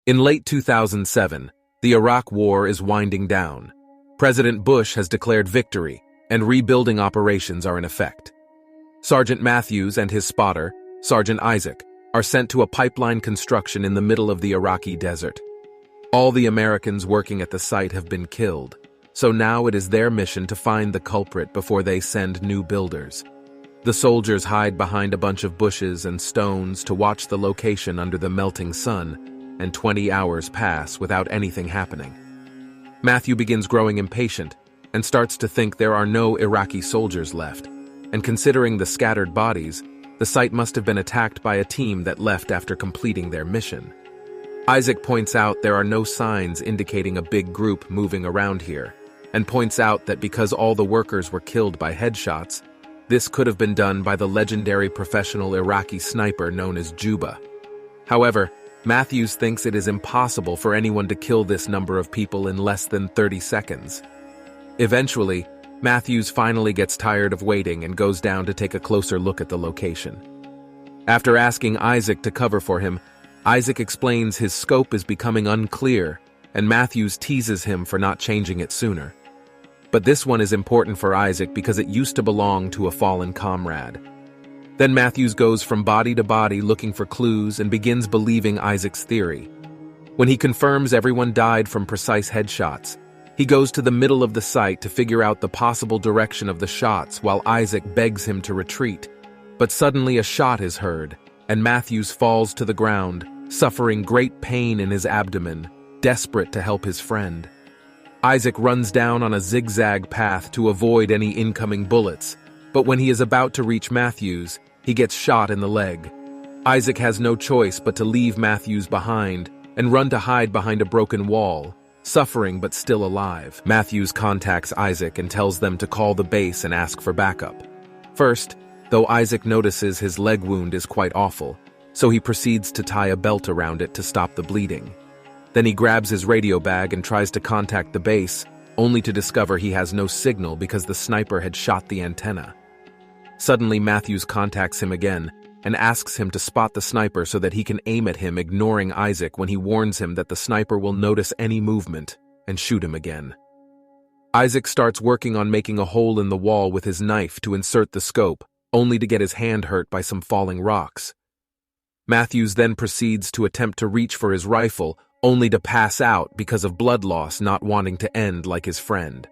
In late 2007, the Iraq War is winding down. President Bush has declared victory, and rebuilding operations are in effect. Sergeant Matthews and his spotter, Sergeant Isaac, are sent to a pipeline construction in the middle of the Iraqi desert. All the Americans working at the site have been killed, so now it is their mission to find the culprit before they send new builders. The soldiers hide behind a bunch of bushes and stones to watch the location under the melting sun, and 20 hours pass without anything happening. Matthew begins growing impatient and starts to think there are no Iraqi soldiers left, and considering the scattered bodies, the site must have been attacked by a team that left after completing their mission. Isaac points out there are no signs indicating a big group moving around here, and points out that because all the workers were killed by headshots, this could have been done by the legendary professional Iraqi sniper known as Juba. However, Matthews thinks it is impossible for anyone to kill this number of people in less than 30 seconds. Eventually, Matthews finally gets tired of waiting and goes down to take a closer look at the location. After asking Isaac to cover for him, Isaac explains his scope is becoming unclear, and Matthews teases him for not changing it sooner. But this one is important for Isaac because it used to belong to a fallen comrade. Then Matthews goes from body to body looking for clues and begins believing Isaac's theory. When he confirms everyone died from precise headshots, he goes to the middle of the site to figure out the possible direction of the shots while Isaac begs him to retreat. But suddenly a shot is heard, and Matthews falls to the ground, suffering great pain in his abdomen, desperate to help his friend. Isaac runs down on a zigzag path to avoid any incoming bullets, but when he is about to reach Matthews, he gets shot in the leg. Isaac has no choice but to leave Matthews behind and run to hide behind a broken wall, suffering but still alive. Matthews contacts Isaac and tells them to call the base and ask for backup. First, though, Isaac notices his leg wound is quite awful, so he proceeds to tie a belt around it to stop the bleeding. Then he grabs his radio bag and tries to contact the base, only to discover he has no signal because the sniper had shot the antenna. Suddenly, Matthews contacts him again and asks him to spot the sniper so that he can aim at him, ignoring Isaac when he warns him that the sniper will notice any movement and shoot him again. Isaac starts working on making a hole in the wall with his knife to insert the scope, only to get his hand hurt by some falling rocks. Matthews then proceeds to attempt to reach for his rifle, only to pass out because of blood loss, not wanting to end like his friend.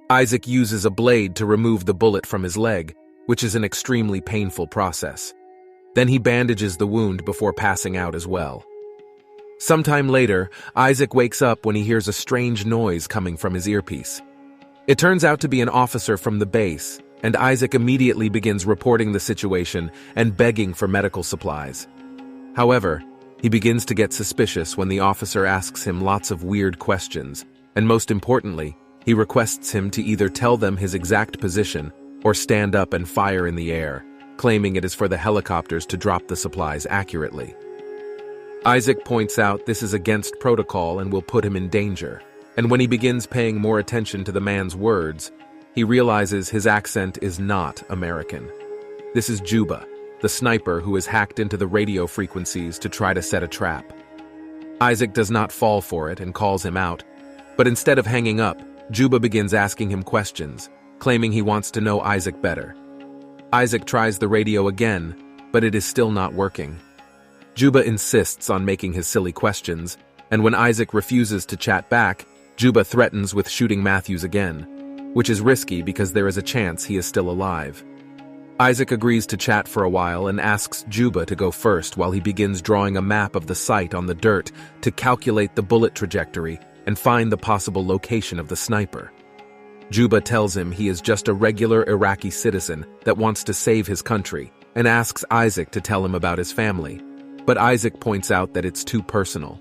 Isaac uses a blade to remove the bullet from his leg, which is an extremely painful process. Then he bandages the wound before passing out as well. Sometime later, Isaac wakes up when he hears a strange noise coming from his earpiece. It turns out to be an officer from the base, and Isaac immediately begins reporting the situation and begging for medical supplies. However, he begins to get suspicious when the officer asks him lots of weird questions, and most importantly, he requests him to either tell them his exact position or stand up and fire in the air, claiming it is for the helicopters to drop the supplies accurately. Isaac points out this is against protocol and will put him in danger, and when he begins paying more attention to the man's words, he realizes his accent is not American. This is Juba, the sniper who has hacked into the radio frequencies to try to set a trap. Isaac does not fall for it and calls him out, but instead of hanging up, Juba begins asking him questions, claiming he wants to know Isaac better. Isaac tries the radio again, but it is still not working. Juba insists on making his silly questions, and when Isaac refuses to chat back, Juba threatens with shooting Matthews again, which is risky because there is a chance he is still alive. Isaac agrees to chat for a while and asks Juba to go first while he begins drawing a map of the site on the dirt to calculate the bullet trajectory and find the possible location of the sniper. Juba tells him he is just a regular Iraqi citizen that wants to save his country and asks Isaac to tell him about his family, but Isaac points out that it's too personal.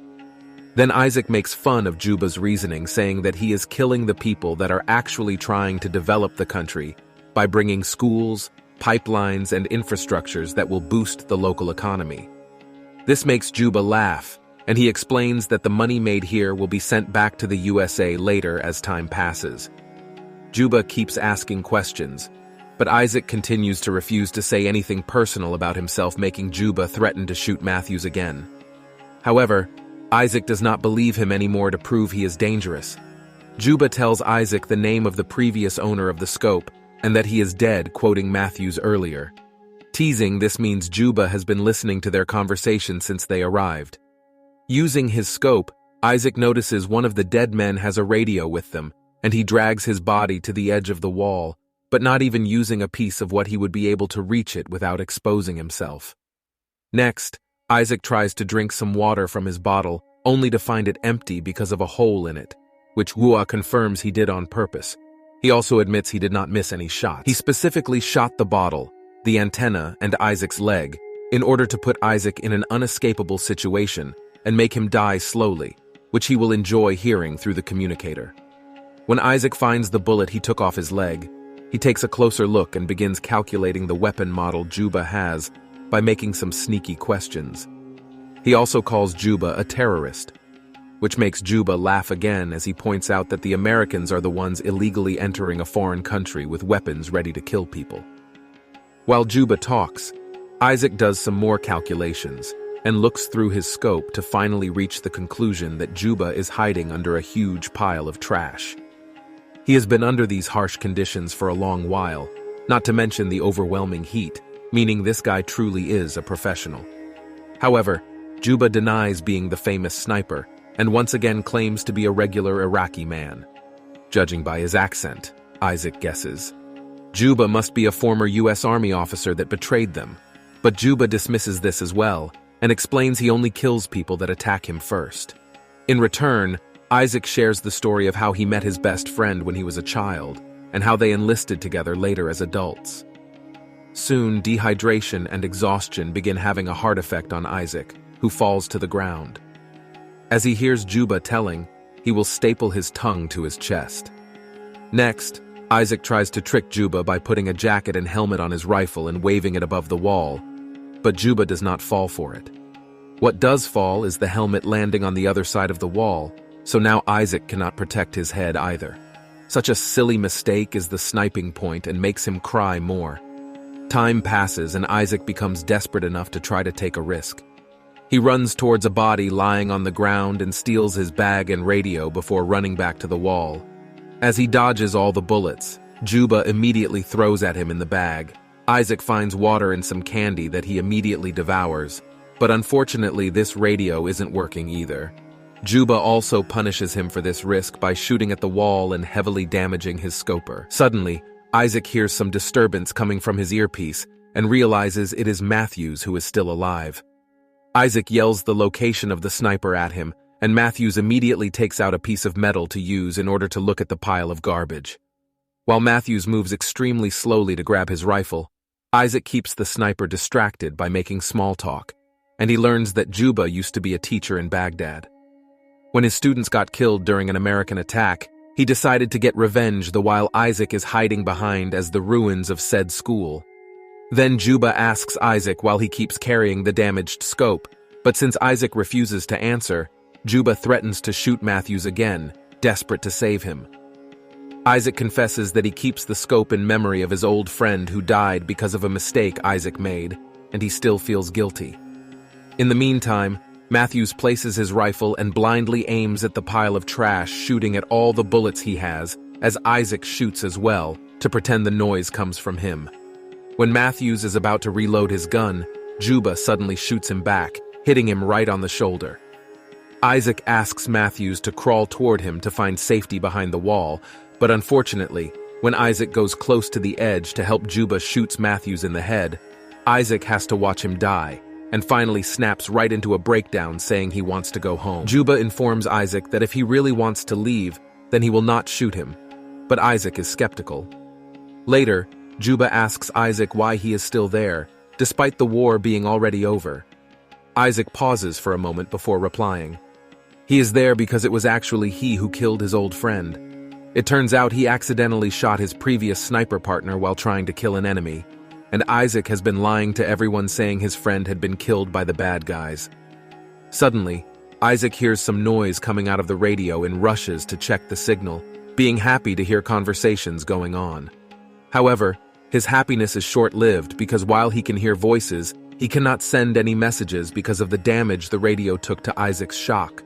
Then Isaac makes fun of Juba's reasoning, saying that he is killing the people that are actually trying to develop the country by bringing schools, pipelines, and infrastructures that will boost the local economy. This makes Juba laugh, and he explains that the money made here will be sent back to the USA later as time passes. Juba keeps asking questions, but Isaac continues to refuse to say anything personal about himself, making Juba threaten to shoot Matthews again. However, Isaac does not believe him anymore to prove he is dangerous. Juba tells Isaac the name of the previous owner of the scope and that he is dead, quoting Matthews earlier. Teasing, this means Juba has been listening to their conversation since they arrived. Using his scope, Isaac notices one of the dead men has a radio with them, and he drags his body to the edge of the wall, but not even using a piece of what he would be able to reach it without exposing himself. Next, Isaac tries to drink some water from his bottle, only to find it empty because of a hole in it, which Wua confirms he did on purpose. He also admits he did not miss any shots. He specifically shot the bottle, the antenna, and Isaac's leg, in order to put Isaac in an unescapable situation and make him die slowly, which he will enjoy hearing through the communicator. When Isaac finds the bullet he took off his leg, he takes a closer look and begins calculating the weapon model Juba has by making some sneaky questions. He also calls Juba a terrorist, which makes Juba laugh again as he points out that the Americans are the ones illegally entering a foreign country with weapons ready to kill people. While Juba talks, Isaac does some more calculations and looks through his scope to finally reach the conclusion that Juba is hiding under a huge pile of trash. He has been under these harsh conditions for a long while, not to mention the overwhelming heat, meaning this guy truly is a professional. However, Juba denies being the famous sniper and once again claims to be a regular Iraqi man. Judging by his accent, Isaac guesses. Juba must be a former U.S. Army officer that betrayed them, but Juba dismisses this as well and explains he only kills people that attack him first. In return, Isaac shares the story of how he met his best friend when he was a child and how they enlisted together later as adults. Soon, dehydration and exhaustion begin having a hard effect on Isaac, who falls to the ground. As he hears Juba telling, he will staple his tongue to his chest. Next, Isaac tries to trick Juba by putting a jacket and helmet on his rifle and waving it above the wall, but Juba does not fall for it. What does fall is the helmet landing on the other side of the wall, so now Isaac cannot protect his head either. Such a silly mistake is the sniping point and makes him cry more. Time passes and Isaac becomes desperate enough to try to take a risk. He runs towards a body lying on the ground and steals his bag and radio before running back to the wall. As he dodges all the bullets, Juba immediately throws at him in the bag. Isaac finds water and some candy that he immediately devours, but unfortunately this radio isn't working either. Juba also punishes him for this risk by shooting at the wall and heavily damaging his scoper. Suddenly, Isaac hears some disturbance coming from his earpiece and realizes it is Matthews who is still alive. Isaac yells the location of the sniper at him, and Matthews immediately takes out a piece of metal to use in order to look at the pile of garbage. While Matthews moves extremely slowly to grab his rifle, Isaac keeps the sniper distracted by making small talk, and he learns that Juba used to be a teacher in Baghdad. When his students got killed during an American attack, he decided to get revenge while Isaac is hiding behind as the ruins of said school. Then Juba asks Isaac while he keeps carrying the damaged scope, but since Isaac refuses to answer, Juba threatens to shoot Matthews again, desperate to save him. Isaac confesses that he keeps the scope in memory of his old friend who died because of a mistake Isaac made, and he still feels guilty. In the meantime, Matthews places his rifle and blindly aims at the pile of trash, shooting at all the bullets he has, as Isaac shoots as well, to pretend the noise comes from him. When Matthews is about to reload his gun, Juba suddenly shoots him back, hitting him right on the shoulder. Isaac asks Matthews to crawl toward him to find safety behind the wall, but unfortunately, when Isaac goes close to the edge to help Juba shoots Matthews in the head, Isaac has to watch him die, and finally snaps right into a breakdown saying he wants to go home. Juba informs Isaac that if he really wants to leave, then he will not shoot him, but Isaac is skeptical. Later, Juba asks Isaac why he is still there, despite the war being already over. Isaac pauses for a moment before replying. He is there because it was actually he who killed his old friend. It turns out he accidentally shot his previous sniper partner while trying to kill an enemy, and Isaac has been lying to everyone saying his friend had been killed by the bad guys. Suddenly, Isaac hears some noise coming out of the radio and rushes to check the signal, being happy to hear conversations going on. However, his happiness is short-lived because while he can hear voices, He cannot send any messages because of the damage the radio took to Isaac's shock.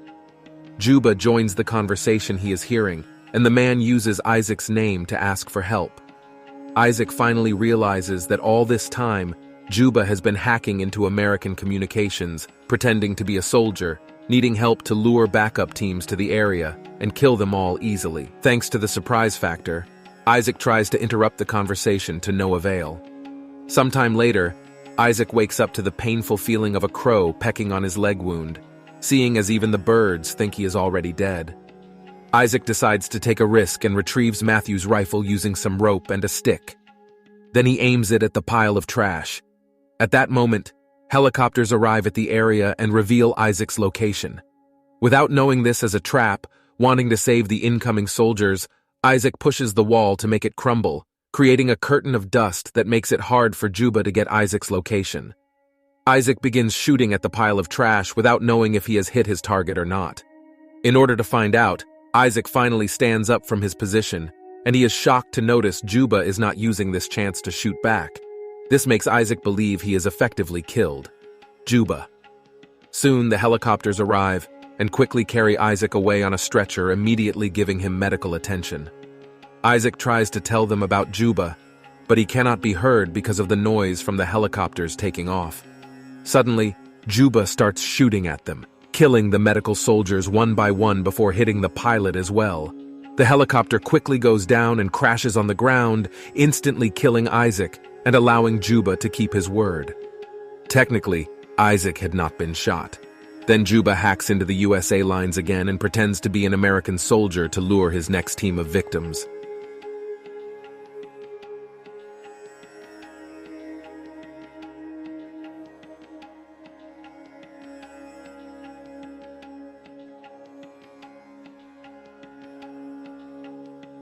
Juba joins the conversation he is hearing, and the man uses Isaac's name to ask for help. Isaac finally realizes that all this time, Juba has been hacking into American communications, pretending to be a soldier, needing help to lure backup teams to the area and kill them all easily. Thanks to the surprise factor, Isaac tries to interrupt the conversation to no avail. Sometime later, Isaac wakes up to the painful feeling of a crow pecking on his leg wound, seeing as even the birds think he is already dead. Isaac decides to take a risk and retrieves Matthew's rifle using some rope and a stick. Then he aims it at the pile of trash. At that moment, helicopters arrive at the area and reveal Isaac's location. Without knowing this as a trap, wanting to save the incoming soldiers, Isaac pushes the wall to make it crumble, creating a curtain of dust that makes it hard for Juba to get Isaac's location. Isaac begins shooting at the pile of trash without knowing if he has hit his target or not. In order to find out, Isaac finally stands up from his position, and he is shocked to notice Juba is not using this chance to shoot back. This makes Isaac believe he is effectively killed. Juba. Soon the helicopters arrive and quickly carry Isaac away on a stretcher, immediately giving him medical attention. Isaac tries to tell them about Juba, but he cannot be heard because of the noise from the helicopters taking off. Suddenly, Juba starts shooting at them, killing the medical soldiers one by one before hitting the pilot as well. The helicopter quickly goes down and crashes on the ground, instantly killing Isaac and allowing Juba to keep his word. Technically, Isaac had not been shot. Then Juba hacks into the USA lines again and pretends to be an American soldier to lure his next team of victims.